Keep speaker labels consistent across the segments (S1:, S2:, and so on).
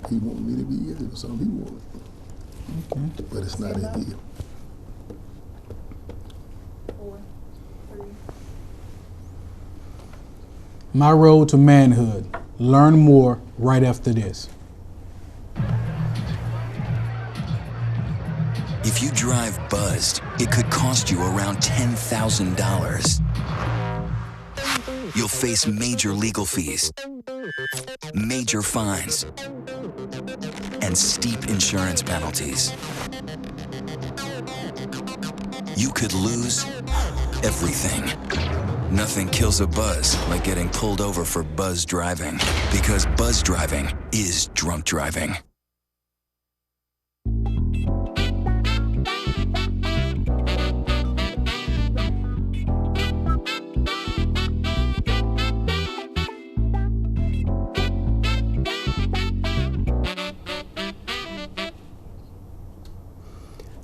S1: he wanted me to be in it. It was something he wanted.
S2: Okay.
S1: But it's not in here.
S3: 4, 3.
S2: My Road to Manhood. Learn more right after this.
S4: If you drive buzzed, it could cost you around $10,000. You'll face major legal fees, major fines, and steep insurance penalties. You could lose everything. Nothing kills a buzz like getting pulled over for buzz driving, because buzz driving is drunk driving.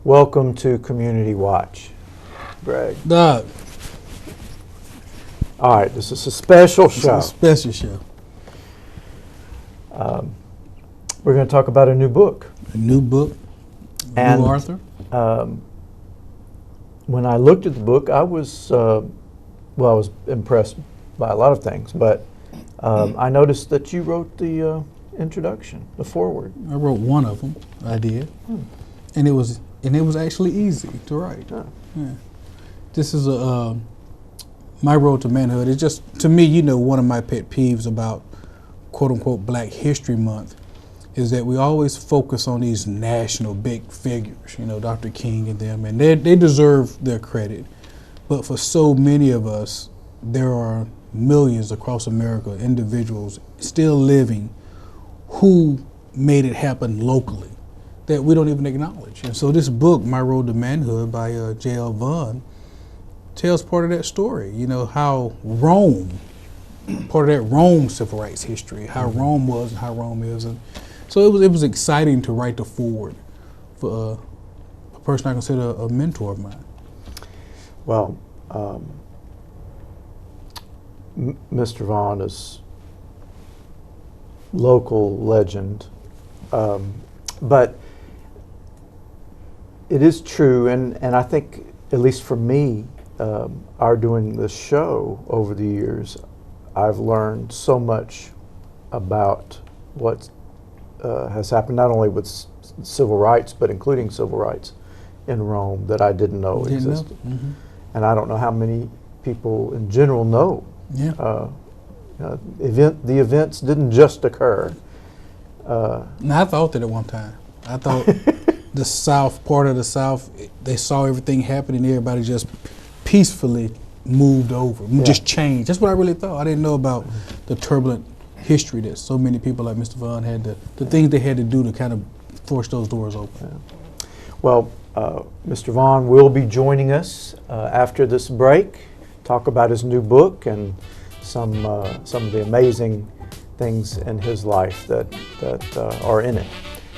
S5: Welcome to Community Watch, Greg.
S2: Doug,
S5: All right, this is a special
S2: it's
S5: show.
S2: a special show.
S5: We're going to talk about a new book.
S2: A new book,
S5: And
S2: new author.
S5: When I looked at the book, I was impressed by a lot of things, but I noticed that you wrote the introduction, the foreword.
S2: I wrote one of them. I did, and it was actually easy to write.
S5: Huh.
S2: Yeah. This is My Road to Manhood. It's just, to me, one of my pet peeves about quote unquote Black History Month is that we always focus on these national big figures, Dr. King and them, and they deserve their credit. But for so many of us, there are millions across America, individuals still living who made it happen locally that we don't even acknowledge. And so this book, My Road to Manhood by J.L. Vaughn, tells part of that story, how Rome, part of that Rome civil rights history, how Rome was and how Rome is. And so it was exciting to write the foreword for a person I consider a mentor of mine.
S5: Well, Mr. Vaughn is local legend, but it is true, and I think, at least for me, our doing this show over the years, I've learned so much about what has happened, not only with civil rights, but including civil rights in Rome, that I didn't know existed.
S2: Mm-hmm.
S5: And I don't know how many people in general know.
S2: Yeah.
S5: The events didn't just occur.
S2: Now, I thought that at one time. I thought the South, part of the South, they saw everything happen and everybody just peacefully moved over, just changed. That's what I really thought. I didn't know about the turbulent history that so many people like Mr. Vaughn had the things they had to do to kind of force those doors open.
S5: Yeah. Well, Mr. Vaughn will be joining us after this break, talk about his new book and some of the amazing things in his life that are in it.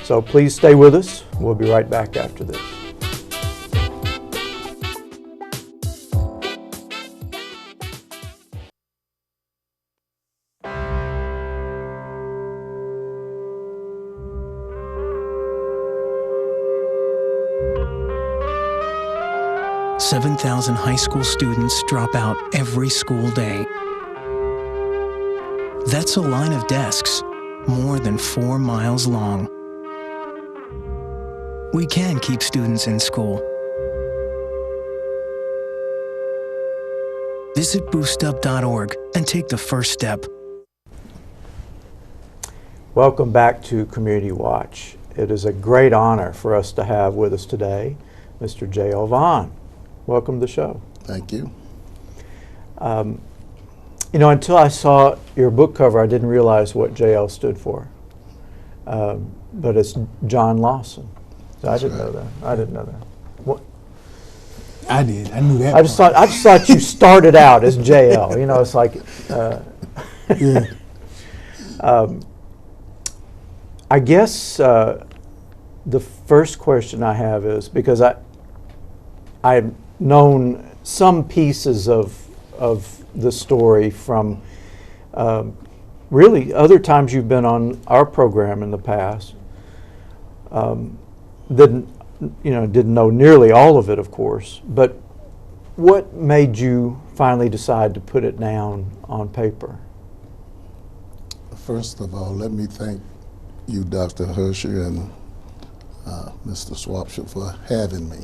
S5: So please stay with us. We'll be right back after this.
S6: "7,000 high school students drop out every school day. That's a line of desks more than 4 miles long. We can keep students in school. Visit boostup.org and take the first step."
S5: Welcome back to Community Watch. It is a great honor for us to have with us today Mr. J.L. Vaughn. Welcome to the show.
S1: Thank you.
S5: Until I saw your book cover, I didn't realize what JL stood for. But it's John Lawson. So I didn't know that. I didn't know that. What?
S2: I did. I knew that.
S5: I just thought you started out as JL. It's like.
S2: Yeah.
S5: I guess the first question I have is, because I've known some pieces of the story from really other times you've been on our program in the past. Didn't know nearly all of it, of course, but what made you finally decide to put it down on paper?
S1: First of all, let me thank you, Dr. Hersher, and Mr. Swapshire for having me.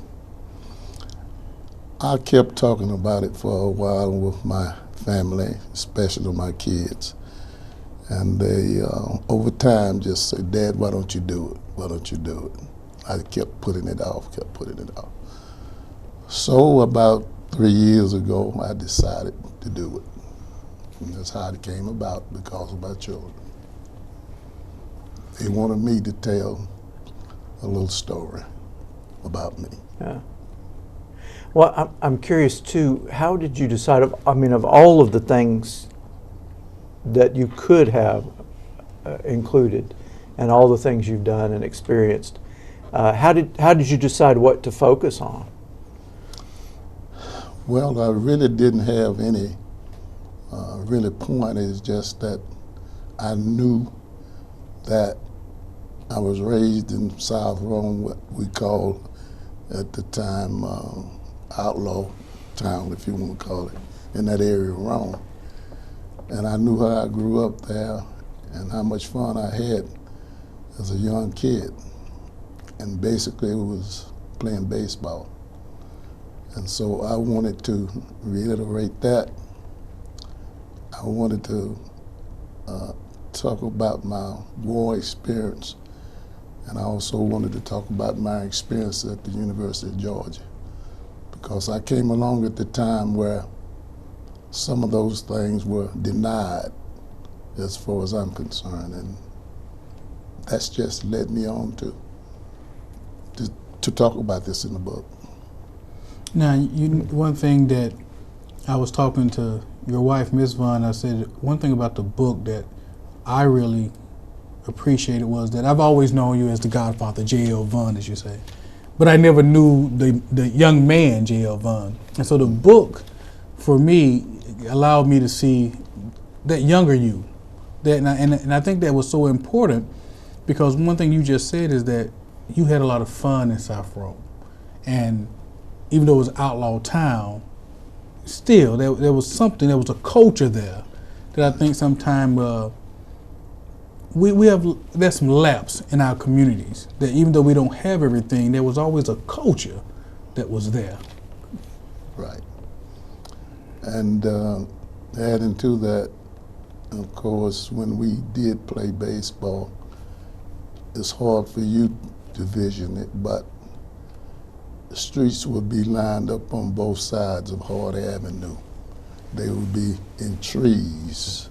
S1: I kept talking about it for a while with my family, especially my kids. And they, over time, just said, Dad, why don't you do it? Why don't you do it? I kept putting it off. So about 3 years ago, I decided to do it. And that's how it came about, because of my children. They wanted me to tell a little story about me.
S5: Yeah. Well, I'm curious too, how did you decide, of all of the things that you could have included and all the things you've done and experienced, how did you decide what to focus on?
S1: Well, I really didn't have any really point. It's just that I knew that I was raised in South Rome, what we called at the time outlaw town, if you want to call it, in that area of Rome. And I knew how I grew up there and how much fun I had as a young kid. And basically it was playing baseball. And so I wanted to reiterate that. I wanted to talk about my war experience, and I also wanted to talk about my experience at the University of Georgia, because I came along at the time where some of those things were denied as far as I'm concerned, and that's just led me on to talk about this in the book.
S2: Now, one thing that I was talking to your wife, Miss Vaughn, I said one thing about the book that I really appreciated was that I've always known you as the Godfather, J.L. Vaughn, as you say, but I never knew the young man, J.L. Vaughn. And so the book, for me, allowed me to see that younger you. And I think that was so important, because one thing you just said is that you had a lot of fun in South Rome. And even though it was outlaw town, still there was something, there was a culture there that I think sometimes there's some lapse in our communities, that even though we don't have everything, there was always a culture that was there.
S1: Right. And adding to that, of course, when we did play baseball, it's hard for you to vision it, but the streets would be lined up on both sides of Hard Avenue. They would be in trees.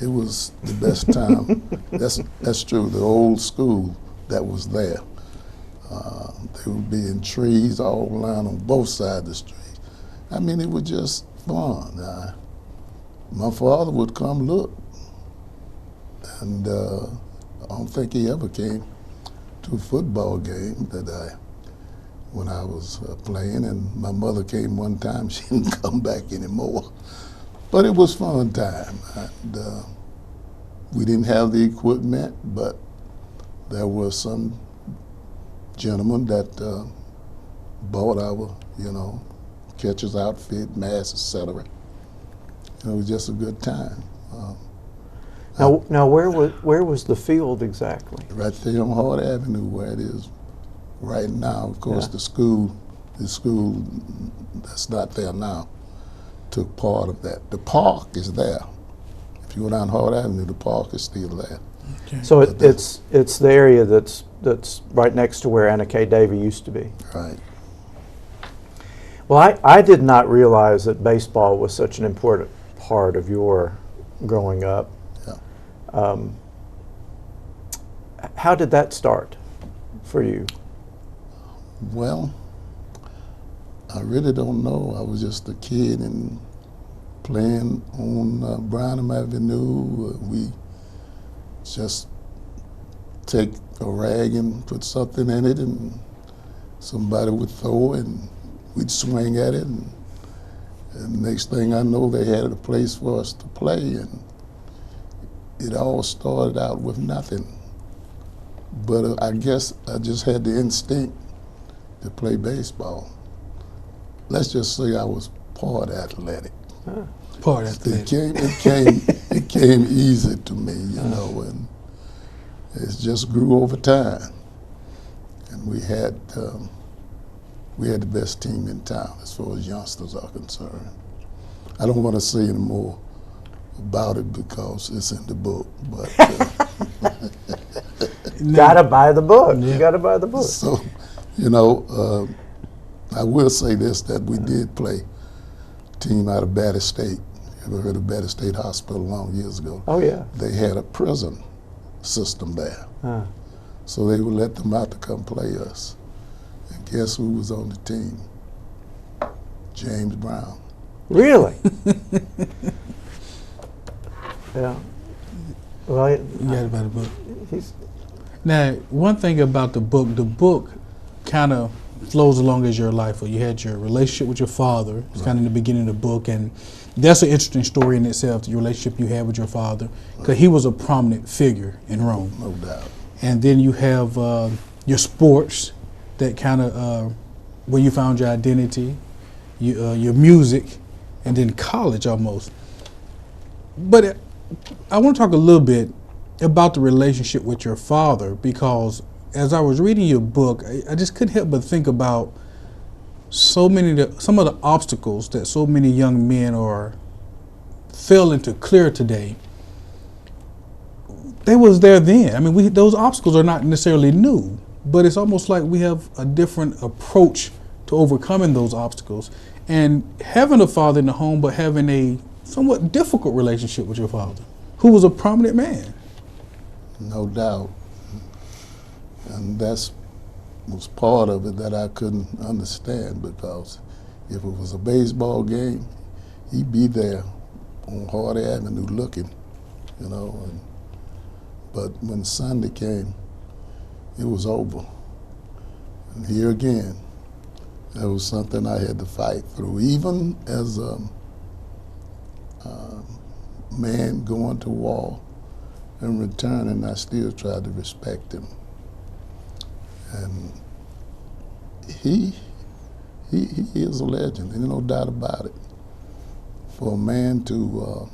S1: It was the best time. That's true. The old school that was there. They would be in trees all lined on both sides of the street. I mean, it was just fun. My father would come look, and I don't think he ever came to a football game when I was playing, and my mother came one time. She didn't come back anymore. But it was fun time. And, we didn't have the equipment, but there were some gentlemen that bought our, catcher's outfit, mask, etc. It was just a good time.
S5: Now, where was the field exactly?
S1: Right there on Hard Avenue, where it is right now. Of course,
S5: Yeah.
S1: the school that's not there now took part of that. The park is there. If you go down Hard Avenue, the park is still there.
S2: Okay.
S5: So it's the area that's right next to where Anna K. Davey used to be.
S1: Right.
S5: Well, I did not realize that baseball was such an important part of your growing up.
S1: Yeah.
S5: How did that start for you?
S1: Well, I really don't know. I was just a kid and playing on Brownham Avenue. We just take a rag and put something in it, and somebody would throw it, and we'd swing at it, and next thing I know, they had a place for us to play, and it all started out with nothing. But I guess I just had the instinct to play baseball. Let's just say I was part athletic.
S2: Part athletic.
S1: It came easy to me, you know, and it just grew over time. And we had the best team in town as far as youngsters are concerned. I don't want to say any more about it because it's in the book, but
S5: Gotta buy the book.
S2: Yeah.
S5: You gotta buy the book.
S1: so, you know, I will say this, that we did play team out of Batty State. You ever heard of Batty State Hospital long years ago?
S5: Oh yeah.
S1: They had a prison system there.
S5: Huh.
S1: So they would let them out to come play us. And guess who was on the team? James Brown.
S5: Really? Yeah. Well,
S2: You got about the book.
S5: he's
S2: Now, one thing about the book kind of flows along as your life. You had your relationship with your father. It's kind of in the beginning of the book, and that's an interesting story in itself, the relationship you had with your father, because he was a prominent figure in Rome.
S1: No doubt.
S2: And then you have your sports, that kind of where you found your identity, your music, and then college almost. But I want to talk a little bit about the relationship with your father, because as I was reading your book, I just couldn't help but think about some of the obstacles that so many young men are failing to clear today. They was there then. I mean, those obstacles are not necessarily new, but it's almost like we have a different approach to overcoming those obstacles. And having a father in the home, but having a somewhat difficult relationship with your father, who was a prominent man.
S1: No doubt. And that's was part of it that I couldn't understand, because if it was a baseball game, he'd be there on Hardy Avenue looking, you know. But when Sunday came, it was over. And here again, that was something I had to fight through. Even as a man going to war and returning, I still tried to respect him. And he is a legend, there's no doubt about it. For a man to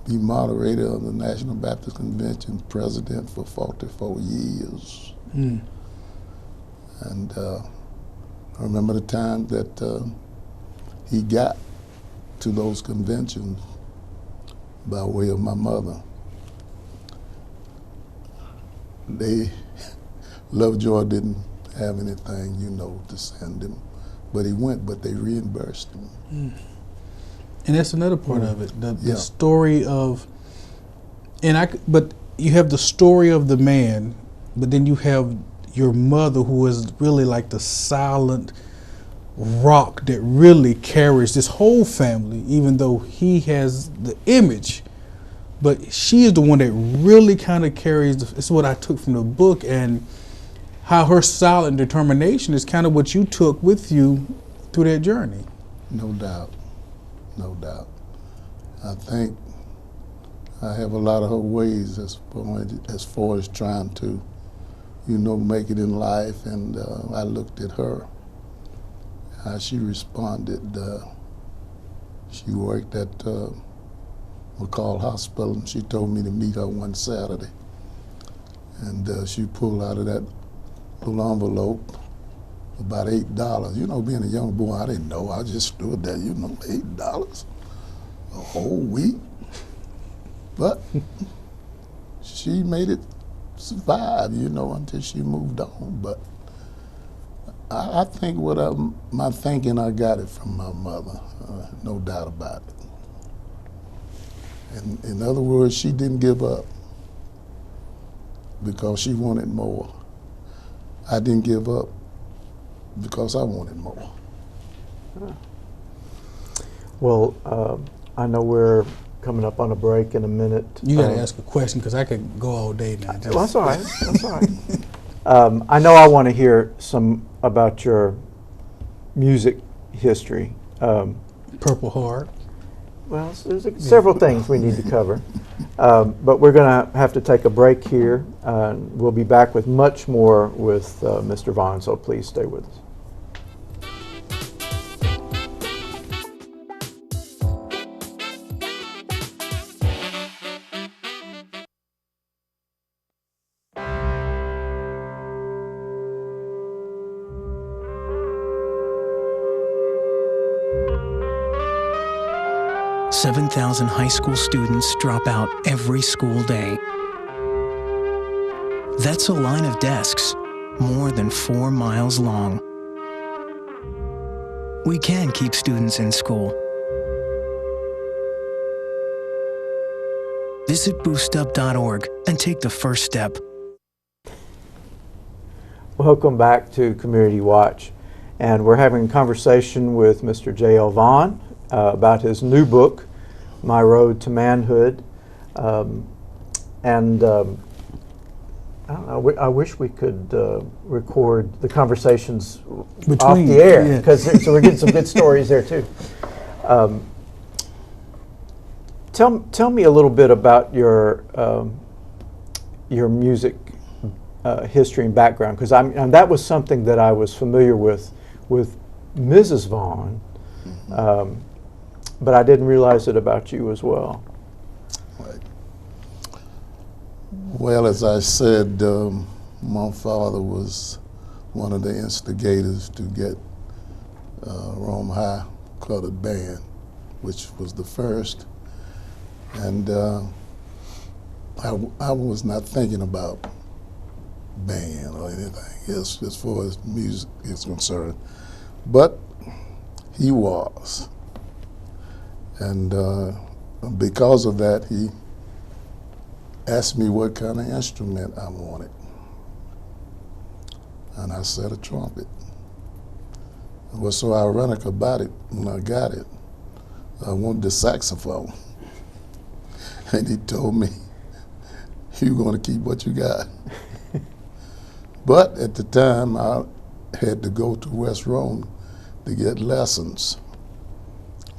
S1: be moderator of the National Baptist Convention, president for 44 years.
S2: Mm.
S1: And I remember the time that he got to those conventions by way of my mother. Lovejoy didn't have anything, you know, to send him, but he went, but they reimbursed him.
S2: Mm. And that's another part of it,
S1: Yeah.
S2: the story of, but you have the story of the man, but then you have your mother, who is really like the silent rock that really carries this whole family, even though he has the image. But she is the one that really kind of carries, it's what I took from the book, and how her silent determination is kind of what you took with you through that journey.
S1: No doubt, no doubt. I think I have a lot of her ways as far as trying to, you know, make it in life, and I looked at her, how she responded. She worked at McCall Hospital, and she told me to meet her one Saturday. And she pulled out of that little envelope about $8. You know, being a young boy, I didn't know. I just stood there, you know, $8 a whole week. But she made it survive, you know, until she moved on. But I think my thinking, I got it from my mother, no doubt about it. And in other words, she didn't give up because she wanted more. I didn't give up because I wanted more.
S5: Well, I know we're coming up on a break in a minute.
S2: You got to ask a question, because I could go all day now.
S5: Well, that's all right. That's all right. I know I want to hear some about your music history.
S2: Purple Heart.
S5: Well, there's several things we need to cover. But we're going to have to take a break here. We'll be back with much more with Mr. Vaughn, so please stay with us.
S6: Seven 7,000 high school students drop out every school day. That's a line of desks more than 4 miles long. We can keep students in school. Visit boostup.org and take the first step.
S5: Welcome back to Community Watch. And we're having a conversation with Mr. J.L. Vaughn about his new book, My Road to Manhood. I don't know, I wish we could record the conversations off the air, because so we're getting some good stories there too. Tell me a little bit about your music history and background, because and that was something that I was familiar with Mrs. Vaughn, but I didn't realize it about you as well.
S1: Right. Well, as I said, my father was one of the instigators to get Rome High Colored Band, which was the first. And I was not thinking about band or anything else as far as music is concerned, but he was. And because of that, he asked me what kind of instrument I wanted. And I said a trumpet. And what's so ironic about it, when I got it, I wanted the saxophone. And he told me, you're going to keep what you got. But at the time, I had to go to West Rome to get lessons.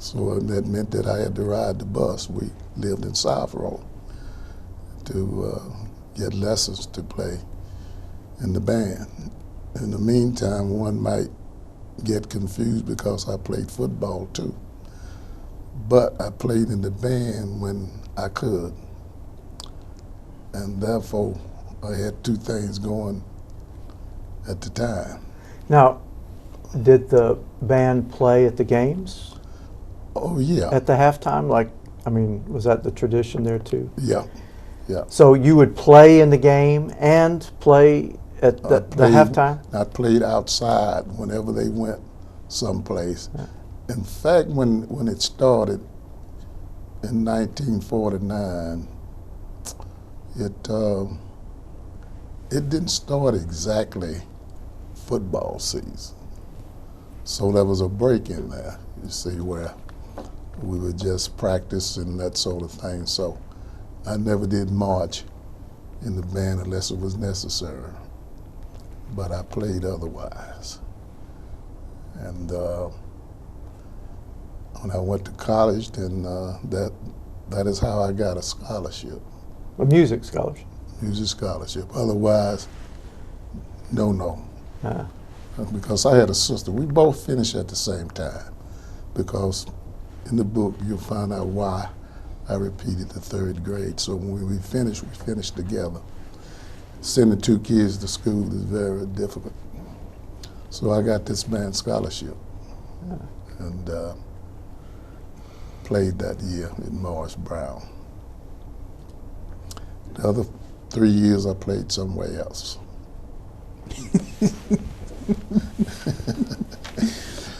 S1: So that meant that I had to ride the bus. We lived in South Rome to get lessons to play in the band. In the meantime, one might get confused because I played football too. But I played in the band when I could. And therefore, I had two things going at the time.
S5: Now, did the band play at the games?
S1: Oh, yeah.
S5: At the halftime? Like, I mean, was that the tradition there too?
S1: Yeah, yeah.
S5: So you would play in the game and play at the halftime?
S1: I played outside whenever they went someplace.
S5: Yeah.
S1: In fact, when it started in 1949, it didn't start exactly football season. So there was a break in there, you see, where we would just practice and that sort of thing. So I never did march in the band unless it was necessary. But I played otherwise. And when I went to college, then that is how I got a scholarship.
S5: A music scholarship?
S1: Music scholarship. Otherwise, no.
S5: Uh.
S1: Because I had a sister. We both finished at the same time. Because in the book, you'll find out why I repeated the 3rd grade. So when we finished together. Sending 2 kids to school is very difficult. So I got this band scholarship.
S5: Yeah.
S1: And played that year in Morris Brown. The other 3 years I played somewhere else.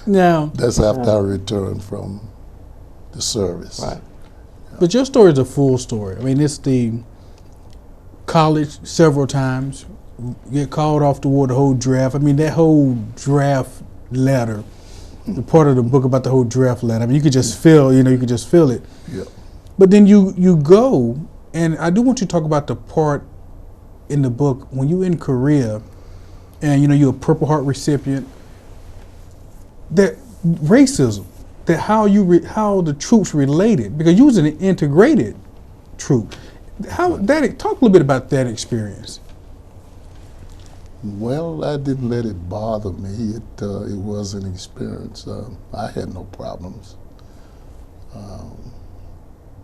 S2: Now,
S1: that's after I returned from the service.
S5: Right.
S2: But your story is a full story. I mean, it's the college several times, get called off toward the whole draft. I mean, that whole draft letter, the part of the book about the whole draft letter, I mean, you could just feel, you could just feel it.
S1: Yeah.
S2: But then you go, and I do want you to talk about the part in the book when you're in Korea, and you're a Purple Heart recipient, that racism that how the troops related, because you was an integrated troop. How that talk a little bit about that experience.
S1: Well, I didn't let it bother me. It was an experience. I had no problems.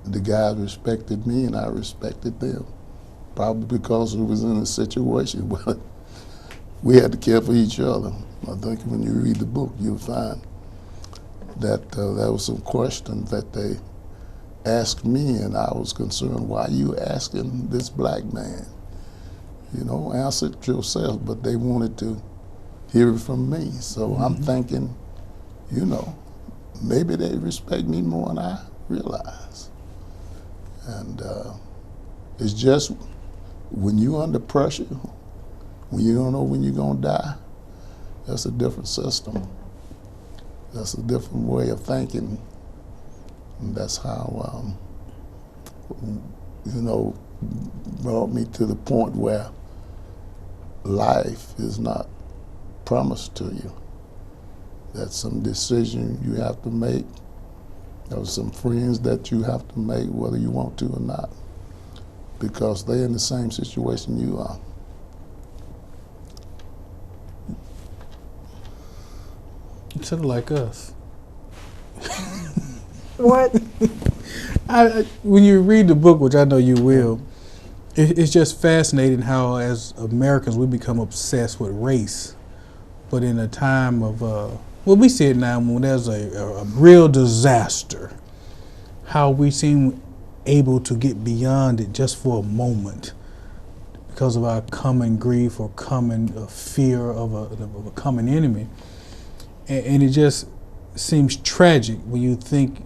S1: The guys respected me, and I respected them. Probably because it was in a situation where we had to care for each other. I think when you read the book, you'll find that there was some questions that they asked me, and I was concerned, why are you asking this black man? You know, answer it yourself, but they wanted to hear it from me. So I'm thinking, you know, maybe they respect me more than I realize. And it's just when you're under pressure, when you don't know when you're gonna die, that's a different system. That's a different way of thinking. And that's how, you know, brought me to the point where life is not promised to you. That's some decision you have to make. There are some friends that you have to make whether you want to or not, because they're in the same situation you are.
S2: It's sort of like us.
S5: What?
S2: When you read the book, which I know you will, it's just fascinating how, as Americans, we become obsessed with race. But in a time of, well, we see it now when there's a real disaster, how we seem able to get beyond it just for a moment because of our common grief or common fear of a common enemy. And it just seems tragic when you think,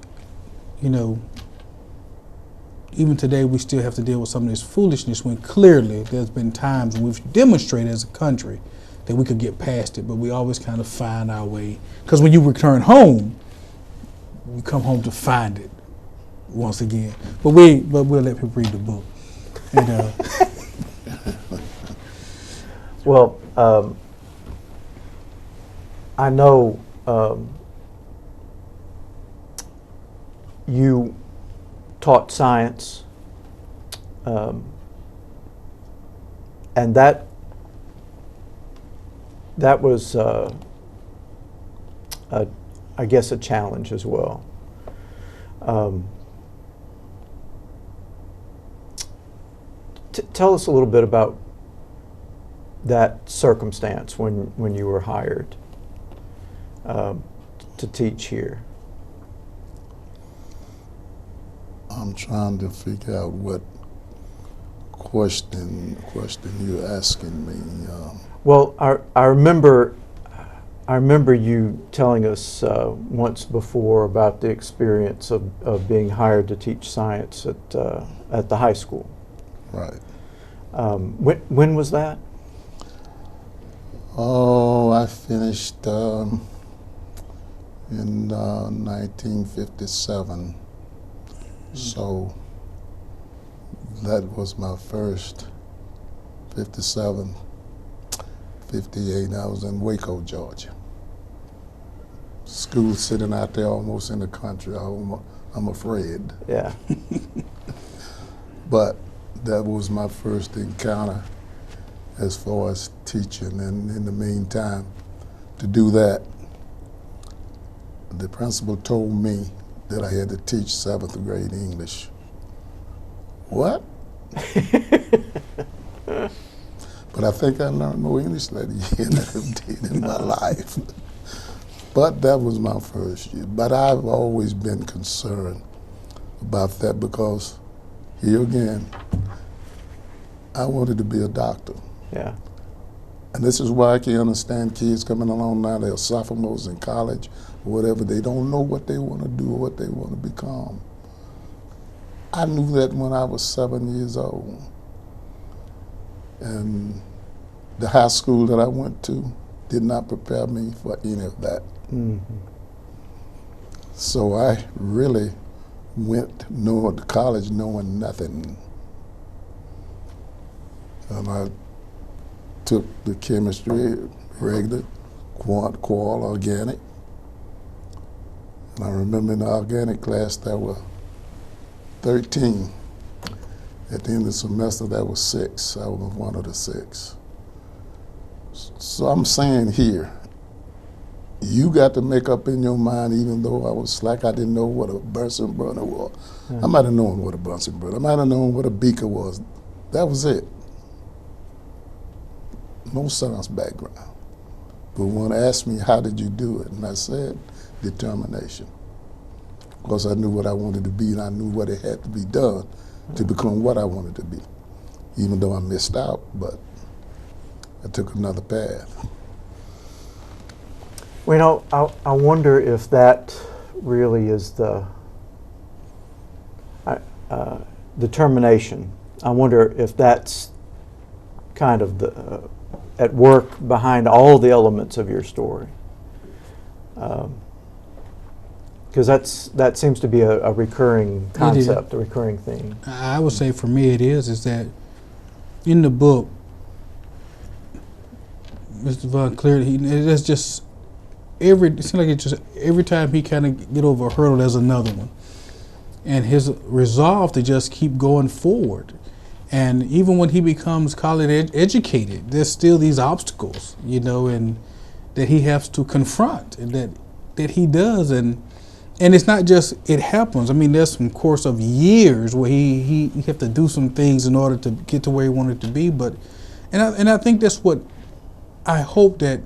S2: you know, even today we still have to deal with some of this foolishness when clearly there's been times when we've demonstrated as a country that we could get past it, but we always kind of find our way. Because when you return home, you come home to find it once again. But we'll let people read the book. And,
S5: Well, I know you taught science, and that was, I guess, a challenge as well. Tell us a little bit about that circumstance when you were hired to teach here.
S1: I'm trying to figure out what question you're asking me.
S5: Well, I remember you telling us once before about the experience of being hired to teach science at the high school.
S1: Right.
S5: When was that?
S1: Oh, I finished in 1957. So that was my first 57, 58. I was in Waco, Georgia. School sitting out there almost in the country, I'm afraid.
S5: Yeah.
S1: But that was my first encounter as far as teaching. And in the meantime, to do that, the principal told me that I had to teach 7th grade English. What? But I think I learned more English that year than I did in my life. But that was my first year. But I've always been concerned about that because, here again, I wanted to be a doctor.
S5: Yeah.
S1: And this is why I can understand kids coming along now, they're sophomores in college or whatever, they don't know what they want to do or what they want to become. I knew that when I was 7 years old. And the high school that I went to did not prepare me for any of that.
S5: Mm-hmm.
S1: So I really went to college knowing nothing. And I took the chemistry, regular, qual, organic. I remember in the organic class there were 13. At the end of the semester there were 6. I was one of the 6. So I'm saying here, you got to make up in your mind, even though I was like I didn't know what a Bunsen burner was. I might have known what a Bunsen burner, I might have known what a beaker was. That was it. No science background. But one asked me, how did you do it? And I said, determination. Because I knew what I wanted to be and I knew what it had to be done to become what I wanted to be. Even though I missed out, but I took another path.
S5: Well, you know, I wonder if that really is the determination. I wonder if that's kind of the at work behind all the elements of your story. Because that seems to be a recurring concept, a recurring theme.
S2: I would say for me it is that in the book, Mr. Vaughn clearly, it's just it seems like it's just every time he kind of get over a hurdle, there's another one. And his resolve to just keep going forward. And even when he becomes college educated, there's still these obstacles, you know, and that he has to confront, and that he does. And it's not just it happens. I mean, there's some course of years where he have to do some things in order to get to where he wanted to be. But and I think that's what I hope that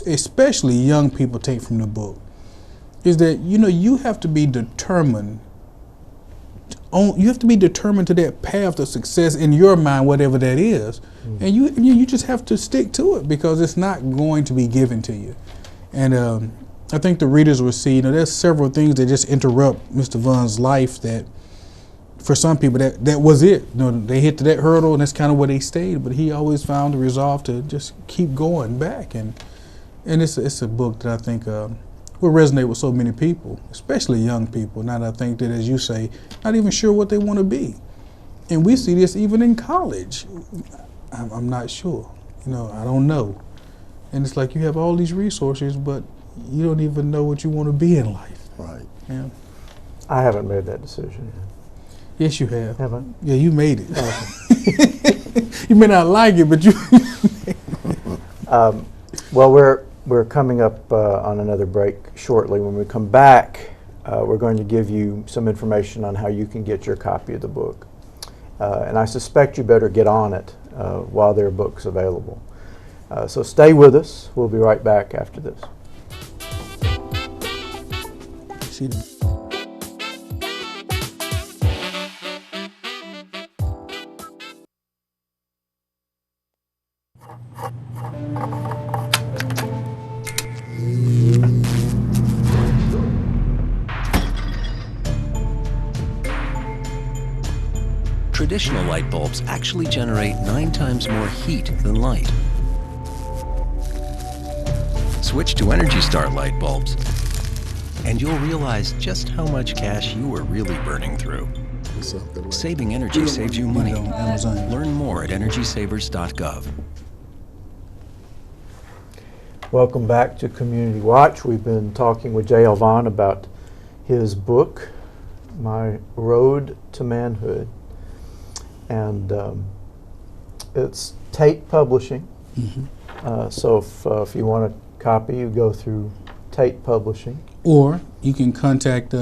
S2: especially young people take from the book, is that, you know, you have to be determined. You have to be determined to that path of success in your mind, whatever that is. Mm-hmm. And you just have to stick to it, because it's not going to be given to you. And I think the readers will see, you know, there's several things that just interrupt Mr. Vaughn's life that for some people that was it. You know, they hit that hurdle and that's kind of where they stayed, but he always found the resolve to just keep going back. And it's a book that I think will resonate with so many people, especially young people. Now that I think that, as you say, not even sure what they want to be. And we see this even in college. I'm not sure. You know, I don't know. And it's like you have all these resources, but you don't even know what you want to be in life.
S1: Right.
S2: Yeah.
S5: I haven't made that decision yet.
S2: Yes, you have.
S5: Have I?
S2: Yeah, you made it. You may not like it, but you.
S5: Well, we're coming up on another break shortly. When we come back, we're going to give you some information on how you can get your copy of the book. And I suspect you better get on it while there are books available. So stay with us. We'll be right back after this.
S7: Traditional light bulbs actually generate 9 times more heat than light. Switch to Energy Star light bulbs, and you'll realize just how much cash you are really burning through. Saving energy saves you money. Learn more at EnergySavers.gov.
S5: Welcome back to Community Watch. We've been talking with J.L. Vaughn about his book, My Road to Manhood. And it's Tate Publishing. Mm-hmm. So if you want a copy, you go through Tate Publishing. Or
S2: you can contact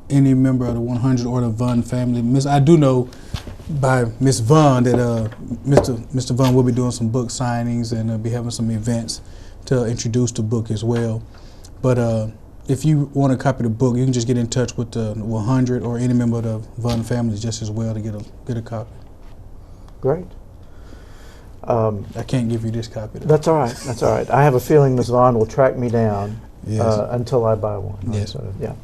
S2: any member of the 100 or the Vaughn family. I do know by Miss Vaughn that Mr. Vaughn will be doing some book signings and be having some events to introduce the book as well. But if you want a copy of the book, you can just get in touch with the 100 or any member of the Vaughn family just as well to get a copy.
S5: Great.
S2: I can't give you this copy, though.
S5: That's all right. That's all right. I have a feeling Ms. Vaughn will track me down until I buy one.
S2: Yes.
S5: So, yeah.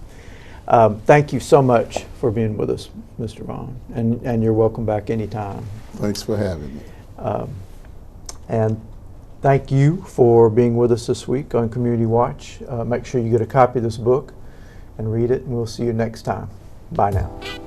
S5: Thank you so much for being with us, Mr. Vaughn, and you're welcome back anytime.
S1: Thanks for having me.
S5: And thank you for being with us this week on Community Watch. Make sure you get a copy of this book and read it, and we'll see you next time. Bye now.